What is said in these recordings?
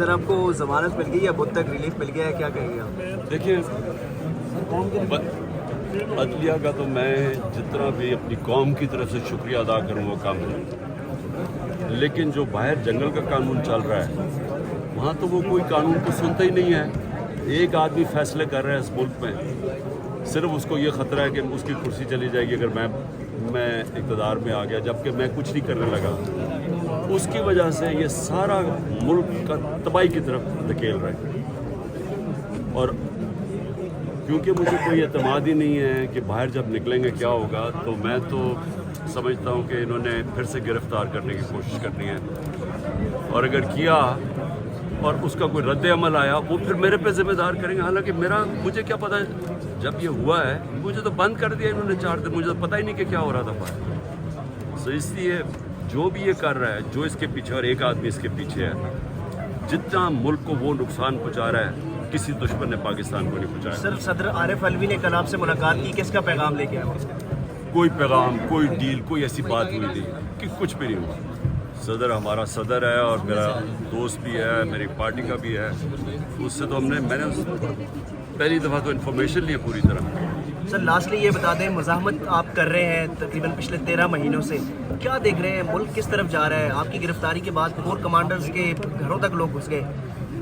سر آپ کو ضمانت مل گئی یا اب تک ریلیف مل گیا ہے, کیا کہیں گے آپ؟ دیکھیں عدلیہ کا تو میں جتنا بھی اپنی قوم کی طرف سے شکریہ ادا کروں وہ کم ہے, لیکن جو باہر جنگل کا قانون چل رہا ہے وہاں تو وہ کوئی قانون تو سنتا ہی نہیں ہے. ایک آدمی فیصلے کر رہا ہے اس ملک میں, صرف اس کو یہ خطرہ ہے کہ اس کی کرسی چلی جائے گی اگر میں اقتدار میں آ گیا, جبکہ میں کچھ نہیں کرنے لگا. اس کی وجہ سے یہ سارا ملک کا تباہی کی طرف دھکیل رہا ہے. اور کیونکہ مجھے کوئی اعتماد ہی نہیں ہے کہ باہر جب نکلیں گے کیا ہوگا, تو میں تو سمجھتا ہوں کہ انہوں نے پھر سے گرفتار کرنے کی کوشش کرنی ہے, اور اگر کیا اور اس کا کوئی رد عمل آیا وہ پھر میرے پہ ذمہ دار کریں گے. حالانکہ مجھے کیا پتہ, جب یہ ہوا ہے مجھے تو بند کر دیا انہوں نے 4 دن, مجھے تو پتہ ہی نہیں کہ کیا ہو رہا تھا باہر. سو اس لیے جو بھی یہ کر رہا ہے, جو اس کے پیچھے, اور ایک آدمی اس کے پیچھے ہے, جتنا ملک کو وہ نقصان پہنچا رہا ہے کسی دشمن نے پاکستان کو نہیں پہنچایا. سر صدر عارف الوی نے کل آپ سے ملاقات کی, کس کا پیغام لے کے آیا؟ کوئی پیغام, کوئی ڈیل, کوئی ایسی بات ہوئی نہیں کہ کچھ بھی نہیں ہوا. صدر ہمارا صدر ہے اور میرا دوست بھی ہے, میری پارٹی کا بھی ہے. اس سے تو میں نے پہلی دفعہ تو انفارمیشن لی ہے پوری طرح. سر لاسٹلی یہ بتا دیں, مزاحمت آپ کر رہے ہیں تقریباً پچھلے 13 مہینوں سے, کیا دیکھ رہے ہیں ملک کس طرف جا رہا ہے؟ آپ کی گرفتاری کے بعد کور کمانڈرز کے گھروں تک لوگ گھس گئے,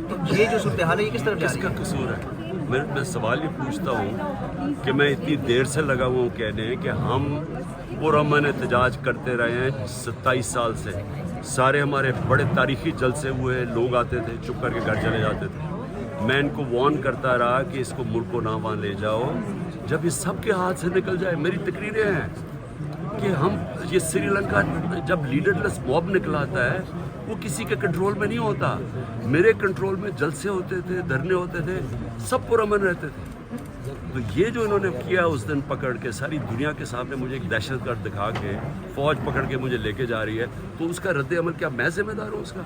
تو یہ جو صورتحال ہے یہ کس طرف جا رہی ہے؟ کس کا قصور ہے؟ میں سوال یہ پوچھتا ہوں کہ میں اتنی دیر سے لگا ہوا ہوں کہنے کہ ہم پرامن احتجاج کرتے رہے ہیں 27 سال سے. سارے ہمارے بڑے تاریخی جلسے ہوئے, لوگ آتے تھے چپ کر کے گھر چلے جاتے تھے. میں ان کو وارن کرتا رہا کہ اس کو ملک کو نہ وہاں لے جاؤ, جب یہ سب کے ہاتھ سے نکل جائے. میری تقریریں ہیں کہ یہ سری لنکا جب لیڈر لیس موب نکلاتا ہے وہ کسی کے کنٹرول میں نہیں ہوتا. میرے کنٹرول میں جلسے ہوتے تھے, دھرنے ہوتے تھے, سب پرامن رہتے تھے. تو یہ جو انہوں نے کیا اس دن پکڑ کے ساری دنیا کے سامنے مجھے ایک دہشت گرد دکھا کے فوج پکڑ کے مجھے لے کے جا رہی ہے, تو اس کا رد عمل کیا میں ذمہ دار ہوں اس کا؟